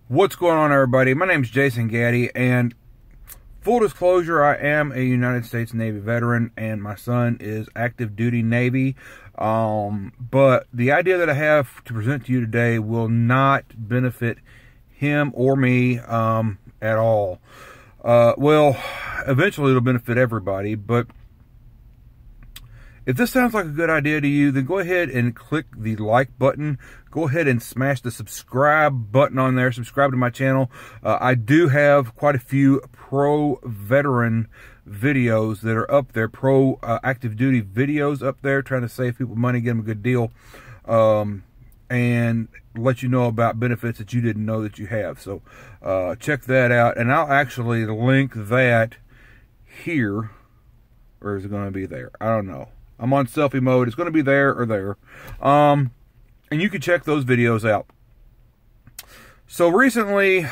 What's going on, everybody? My name is Jason Gaddy, and full disclosure, I am a United States Navy veteran, and my son is active duty Navy. But the idea that I have to present to you today will not benefit him or me at all. Well, eventually it'll benefit everybody, but if this sounds like a good idea to you, then go ahead and click the like button. Go ahead and smash the subscribe button on there. Subscribe to my channel. I do have quite a few pro-veteran videos that are up there, pro-active duty videos up there, trying to save people money, get them a good deal, and let you know about benefits that you didn't know that you have. So check that out, and I'll actually link that here, or is it going to be there? I don't know. I'm on selfie mode. It's going to be there or there. And you can check those videos out. So recently,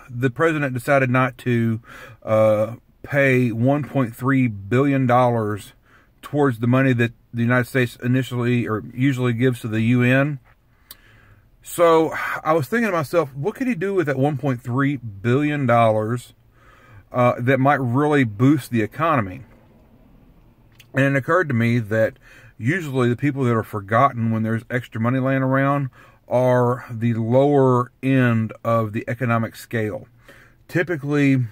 the president decided not to pay $1.3 billion towards the money that the United States initially or usually gives to the UN. So I was thinking to myself, what could he do with that $1.3 billion that might really boost the economy? And it occurred to me that usually the people that are forgotten when there's extra money laying around are the lower end of the economic scale. Typically,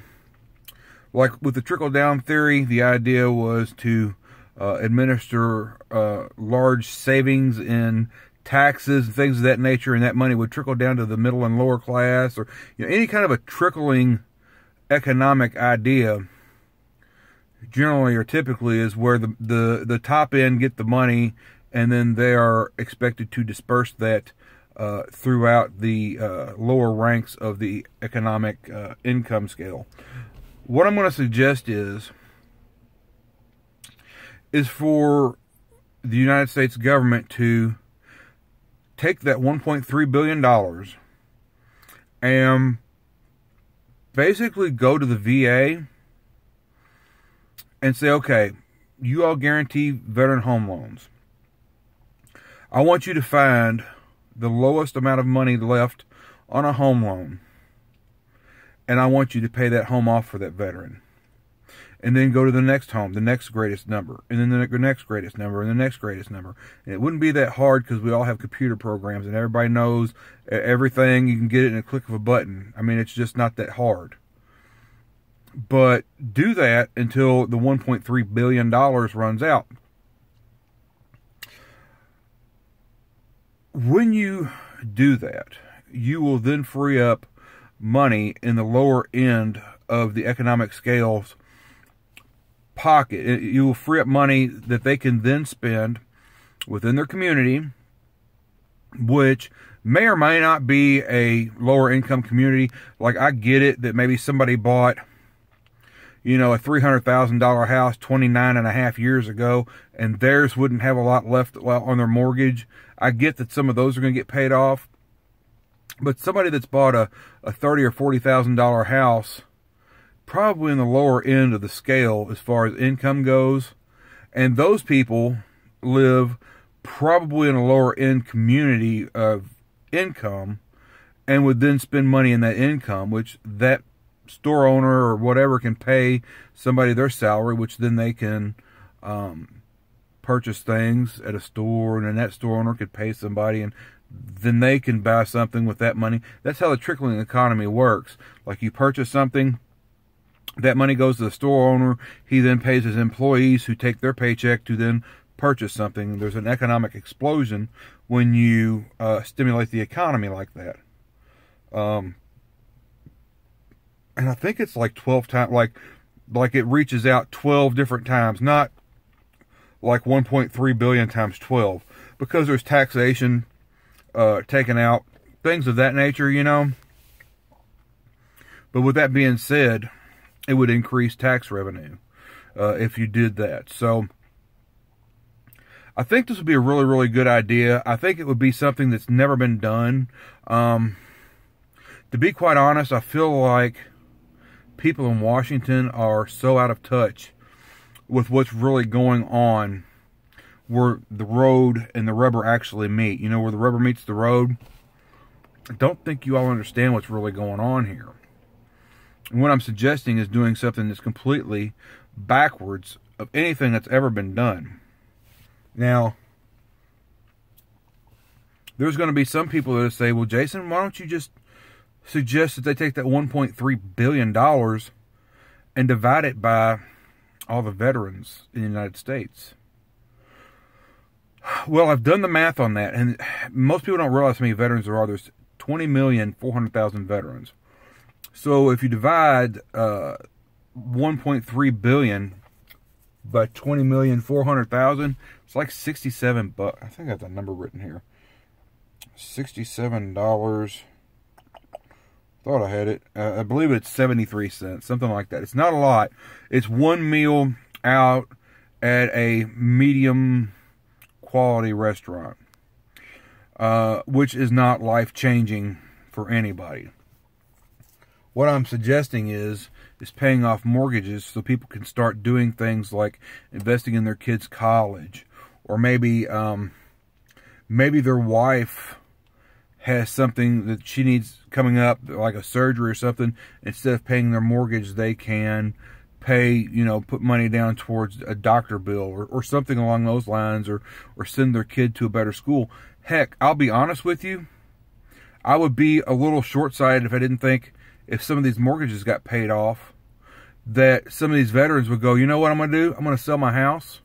like with the trickle-down theory, the idea was to administer large savings in taxes and things of that nature, and that money would trickle down to the middle and lower class, or any kind of a trickling economic idea. Generally or typically is where the top end get the money, and then they are expected to disperse that throughout the lower ranks of the economic income scale. What I'm going to suggest is for the United States government to take that $1.3 billion and basically go to the VA and say, okay, you all guarantee veteran home loans. I want you to find the lowest amount of money left on a home loan, and I want you to pay that home off for that veteran. And then go to the next home, the next greatest number, and then the next greatest number, and the next greatest number. And it wouldn't be that hard because we all have computer programs, and everybody knows everything. You can get it in a click of a button. I mean, it's just not that hard. But do that until the $1.3 billion runs out. When you do that, you will then free up money in the lower end of the economic scale's pocket. You will free up money that they can then spend within their community, which may or may not be a lower income community. Like, I get it that maybe somebody bought a $300,000 house 29 and a half years ago, and theirs wouldn't have a lot left on their mortgage. I get that some of those are going to get paid off. But somebody that's bought a $30,000 or $40,000 house, probably in the lower end of the scale as far as income goes, and those people live probably in a lower end community of income, and would then spend money in that income, which that store owner or whatever can pay somebody their salary, which then they can purchase things at a store, and then that store owner could pay somebody, and then they can buy something with that money. That's how the trickling economy works. Like, you purchase something, that money goes to the store owner, he then pays his employees who take their paycheck to then purchase something. There's an economic explosion when you stimulate the economy like that. And I think it's like 12 times, like it reaches out 12 different times, not like 1.3 billion times 12, because there's taxation taken out, things of that nature, But with that being said, it would increase tax revenue if you did that. So I think this would be a really, really good idea. I think it would be something that's never been done. To be quite honest, I feel like people in Washington are so out of touch with what's really going on where the road and the rubber actually meet. Where the rubber meets the road. I don't think you all understand what's really going on here. And what I'm suggesting is doing something that's completely backwards of anything that's ever been done. Now, there's going to be some people that say, well, Jason, why don't you just suggest that they take that $1.3 billion and divide it by all the veterans in the United States? Well, I've done the math on that, and most people don't realize how many veterans there are. There's 20,400,000 veterans. So if you divide 1.3 billion by 20,400,000, it's like 67 bucks. I think I have the number written here. $67. Thought I had it. I believe it's 73 cents, something like that. It's not a lot. It's one meal out at a medium quality restaurant, which is not life-changing for anybody. What I'm suggesting is paying off mortgages so people can start doing things like investing in their kids' college, or maybe their wife has something that she needs coming up, like a surgery or something. Instead of paying their mortgage, they can pay, put money down towards a doctor bill or something along those lines, or send their kid to a better school. Heck, I'll be honest with you, I would be a little short-sighted if I didn't think if some of these mortgages got paid off, that some of these veterans would go, you know what I'm going to do? I'm going to sell my house,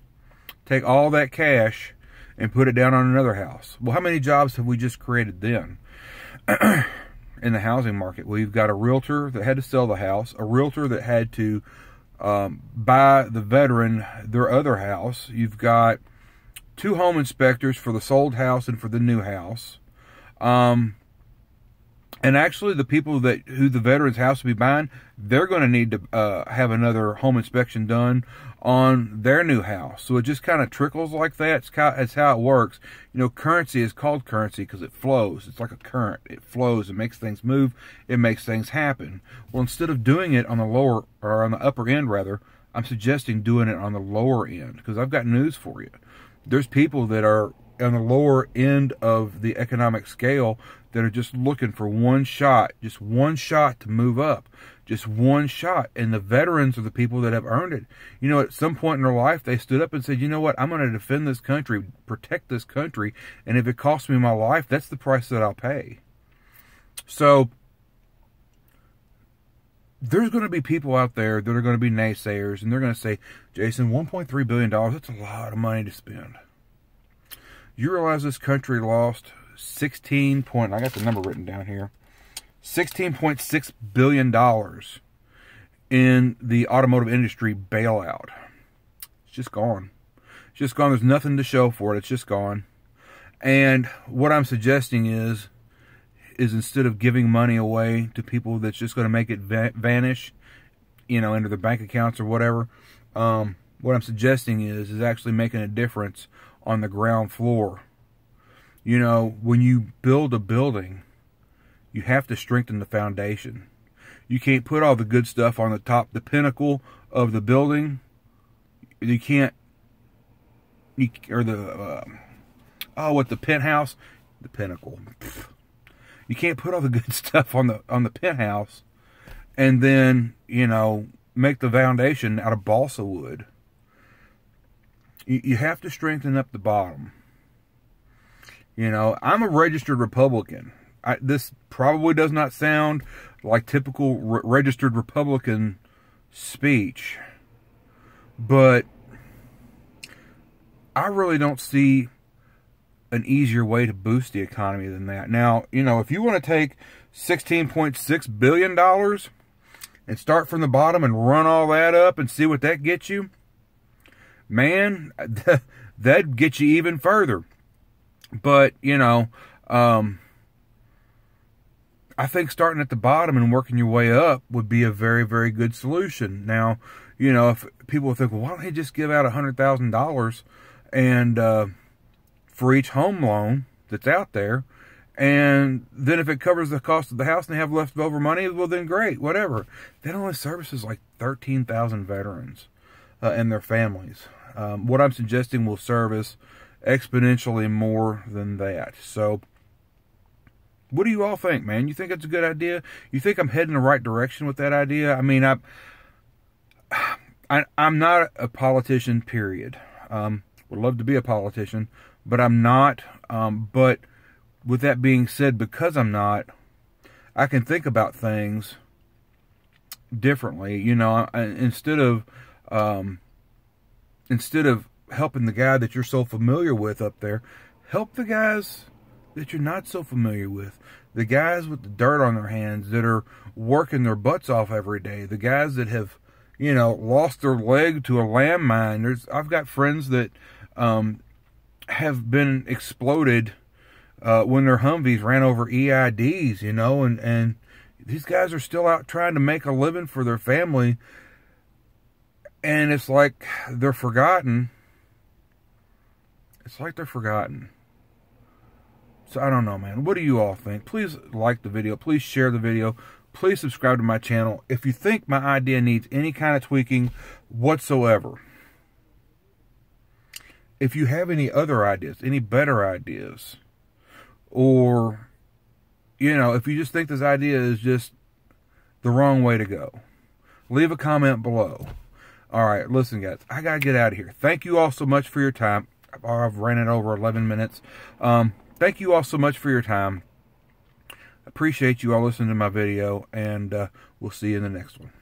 take all that cash, and put it down on another house. Well, how many jobs have we just created then in the housing market? Well, you've got a realtor that had to sell the house, a realtor that had to buy the veteran their other house. You've got 2 home inspectors for the sold house and for the new house. And actually, the people who the veteran's house will be buying, they're going to need to have another home inspection done on their new house. So it just kind of trickles like that. It's how it works. Currency is called currency because it flows. It's like a current. It flows. It makes things move. It makes things happen. Well, instead of doing it on the lower, or on the upper end rather, I'm suggesting doing it on the lower end, because I've got news for you. There's people that are on the lower end of the economic scale that are just looking for just one shot to move up, just one shot. And the veterans are the people that have earned it. At some point in their life, they stood up and said, you know what, I'm going to defend this country, protect this country, and if it costs me my life, that's the price that I'll pay. So there's going to be people out there that are going to be naysayers, and they're going to say, Jason, $1.3 billion, that's a lot of money to spend. You realize this country lost I got the number written down here, $16.6 billion in the automotive industry bailout. It's just gone. It's just gone. There's nothing to show for it. It's just gone. And what I'm suggesting is instead of giving money away to people that's just going to make it vanish, into their bank accounts or whatever, what I'm suggesting is actually making a difference on the ground floor. When you build a building, you have to strengthen the foundation. You can't put all the good stuff on the top, the pinnacle of the building. You can't, or the penthouse, the pinnacle. You can't put all the good stuff on the penthouse and then, make the foundation out of balsa wood. You have to strengthen up the bottom. I'm a registered Republican. This probably does not sound like typical registered Republican speech, but I really don't see an easier way to boost the economy than that. Now, if you want to take $16.6 billion and start from the bottom and run all that up and see what that gets you, man, that'd get you even further. But, I think starting at the bottom and working your way up would be a very, very good solution. Now, if people think, well, why don't they just give out $100,000 and for each home loan that's out there, and then if it covers the cost of the house and they have leftover money, well, then great, whatever. That only services like 13,000 veterans and their families. What I'm suggesting will service exponentially more than that. So What do you all think, man? You think it's a good idea? You think I'm heading the right direction with that idea? I mean, I'm not a politician, period. Would love to be a politician, but I'm not. But with that being said, because I'm not, I can think about things differently. You know, instead of helping the guy that you're so familiar with up there, help the guys that you're not so familiar with. The guys with the dirt on their hands that are working their butts off every day. The guys that have, you know, lost their leg to a landmine. I've got friends that have been exploded when their Humvees ran over EIDs, you know, and these guys are still out trying to make a living for their family. And it's like they're forgotten. It's like they're forgotten. So I don't know, man. What do you all think? Please like the video. Please share the video. Please subscribe to my channel. If you think my idea needs any kind of tweaking whatsoever. If you have any other ideas, any better ideas, or, you know, if you just think this idea is just the wrong way to go, leave a comment below. All right, listen, guys, I got to get out of here. Thank you all so much for your time. I've ran it over 11 minutes. Thank you all so much for your time. Appreciate you all listening to my video, and we'll see you in the next one.